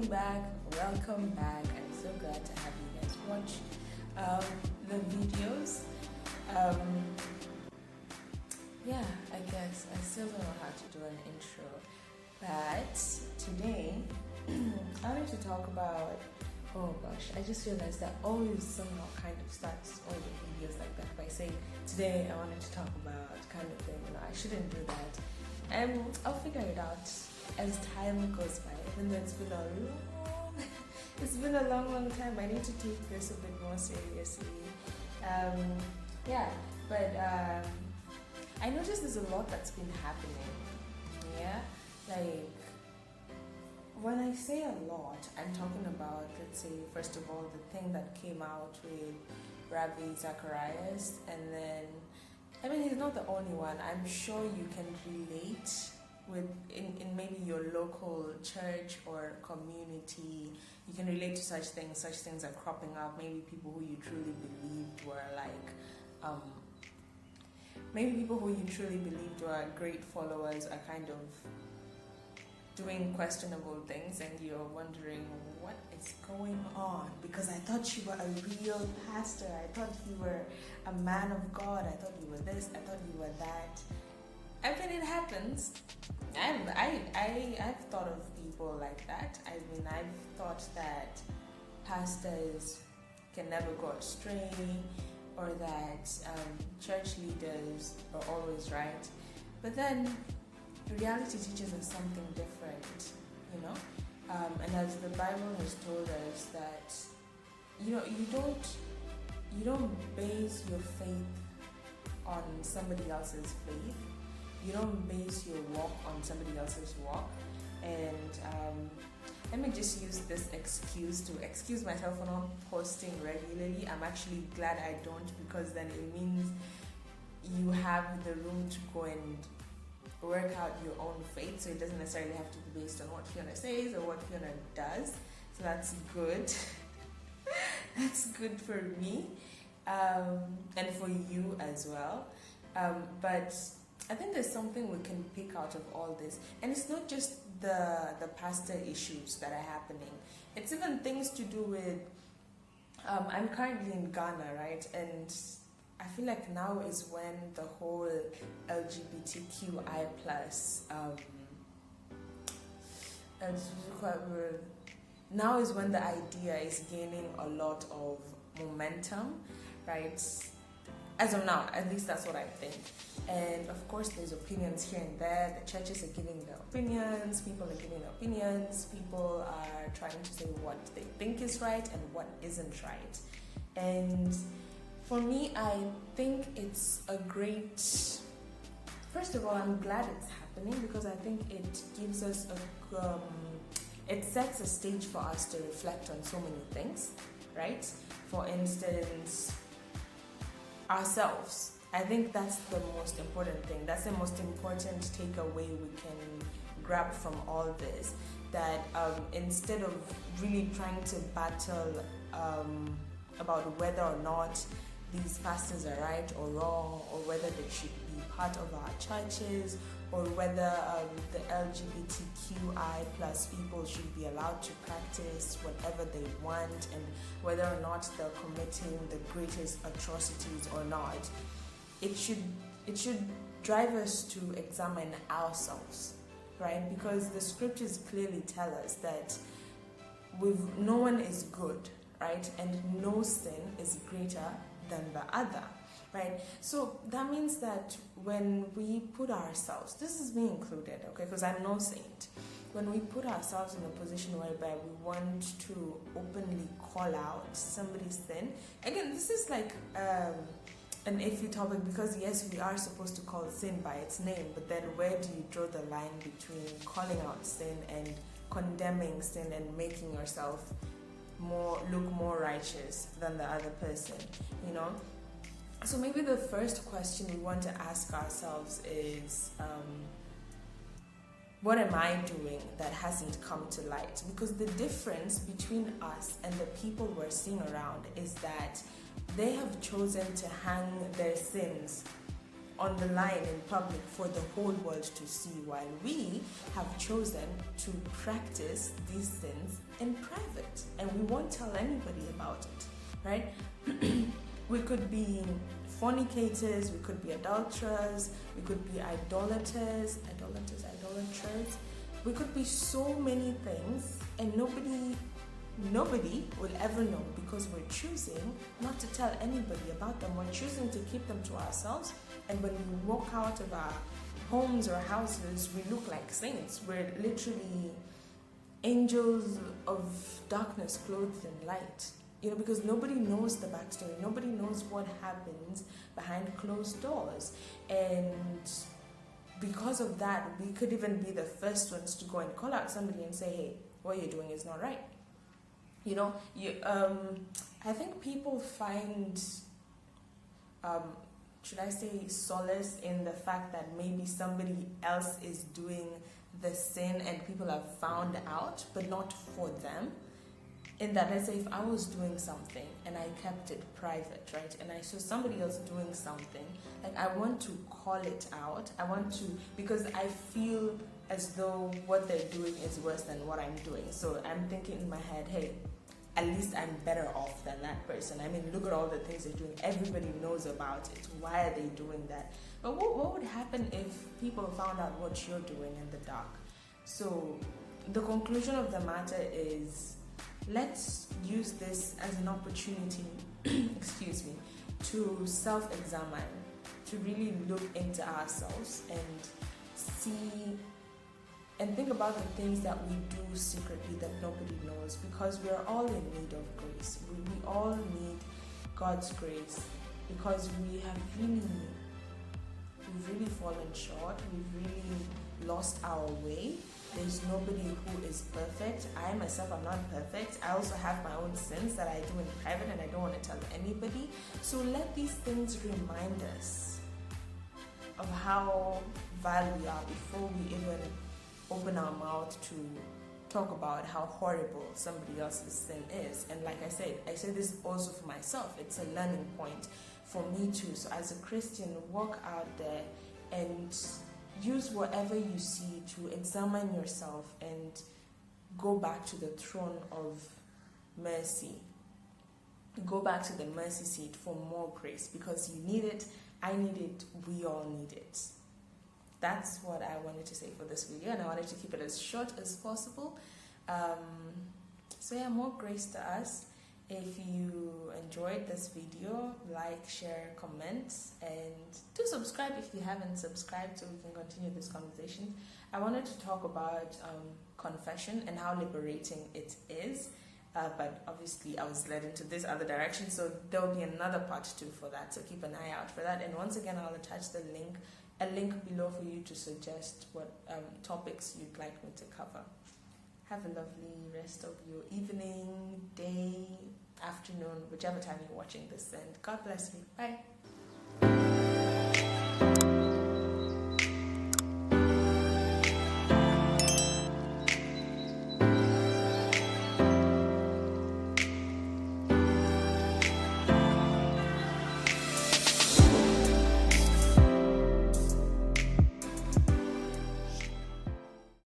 welcome back. I'm so glad to have you guys watch the videos. I guess I still don't know how to do an intro, but today I wanted to talk about, oh gosh, I just realized that I always somehow kind of starts all the videos like that by saying, today I wanted to talk about kind of thing. I shouldn't do that. I'll figure it out as time goes by, even though it's been a long time. I need to take this a bit more seriously. I noticed there's a lot that's been happening. Yeah, like when I say a lot, I'm talking about, let's say, first of all, the thing that came out with Ravi Zacharias, and then, he's not the only one. I'm sure you can relate with in maybe your local church or community. You can relate to such things are cropping up. Maybe people who you truly believed were great followers are kind of doing questionable things, and you're wondering what is going on, because I thought you were a real pastor, I thought you were a man of God, I thought you were this, I thought you were that. It happens. I've thought of people like that. I've thought that pastors can never go astray, or that church leaders are always right. But then reality teaches us something different, and as the Bible has told us that you don't base your faith on somebody else's faith. You don't base your walk on somebody else's walk. And let me just use this excuse to excuse myself for not posting regularly. I'm actually glad I don't, because then it means you have the room to go and work out your own faith, so it doesn't necessarily have to be based on what Fiona says or what Fiona does. So that's good. That's good for me, and for you as well. But I think there's something we can pick out of all this, and it's not just the pastor issues that are happening. It's even things to do with. I'm currently in Ghana, right, and I feel like now is when the whole LGBTQI plus now is when the idea is gaining a lot of momentum, right? As of now, at least that's what I think. And of course, there's opinions here and there. The churches are giving their opinions, people are giving their opinions, people are trying to say what they think is right and what isn't right. And for me, I think it's a great... First of all, I'm glad it's happening, because I think it gives us it sets a stage for us to reflect on so many things, right? For instance, ourselves. I think that's the most important thing. That's the most important takeaway we can grab from all this. That instead of really trying to battle about whether or not these pastors are right or wrong, or whether they should be part of our churches, or whether the LGBTQI plus people should be allowed to practice whatever they want, and whether or not they're committing the greatest atrocities or not, it should drive us to examine ourselves, right? Because the scriptures clearly tell us that no one is good, right? And no sin is greater than the other, right? So that means that when we put ourselves, this is me included, okay, because I'm no saint, when we put ourselves in a position whereby we want to openly call out somebody's sin, again, this is like an iffy topic, because yes, we are supposed to call sin by its name, but then where do you draw the line between calling out sin and condemning sin and making yourself look more righteous than the other person, So maybe the first question we want to ask ourselves is, what am I doing that hasn't come to light? Because the difference between us and the people we're seeing around is that they have chosen to hang their sins on the line in public for the whole world to see, while we have chosen to practice these sins in private and we won't tell anybody about it, right? We could be fornicators, we could be adulterers, we could be idolaters, we could be so many things, and nobody will ever know, because we're choosing not to tell anybody about them. We're choosing to keep them to ourselves, and when we walk out of our homes or houses, we look like saints. We're literally angels of darkness clothed in light. Because nobody knows the backstory. Nobody knows what happens behind closed doors. And because of that, we could even be the first ones to go and call out somebody and say, hey, what you're doing is not right. I think people find, should I say, solace in the fact that maybe somebody else is doing the sin and people have found out, but not for them. In that, let's say if I was doing something and I kept it private, right, and I saw somebody else doing something, like, I want to call it out. I want to, because I feel as though what they're doing is worse than what I'm doing. So I'm thinking in my head, hey, at least I'm better off than that person. I mean, look at all the things they're doing. Everybody knows about it. Why are they doing that? But what would happen if people found out what you're doing in the dark? So the conclusion of the matter is, let's use this as an opportunity, to self-examine, to really look into ourselves and see and think about the things that we do secretly that nobody knows, because we are all in need of grace. We all need God's grace, because we've really fallen short. We've really lost our way. There's nobody who is perfect. I myself am not perfect. I also have my own sins that I do in private and I don't want to tell anybody. So let these things remind us of how vile we are before we even open our mouth to talk about how horrible somebody else's sin is. And like I say this also for myself. It's a learning point for me too. So as a Christian, walk out there and use whatever you see to examine yourself and go back to the throne of mercy. Go back to the mercy seat for more grace, because you need it, I need it, we all need it. That's what I wanted to say for this video, and I wanted to keep it as short as possible. So yeah, more grace to us. If you enjoyed this video, like, share, comment, and do subscribe if you haven't subscribed, so we can continue this conversation. I wanted to talk about confession and how liberating it is, but obviously I was led into this other direction, so there will be another part 2 for that, so keep an eye out for that. And once again, I'll attach a link below for you to suggest what topics you'd like me to cover. Have a lovely rest of your evening, day, afternoon, whichever time you're watching this, and God bless you. Bye.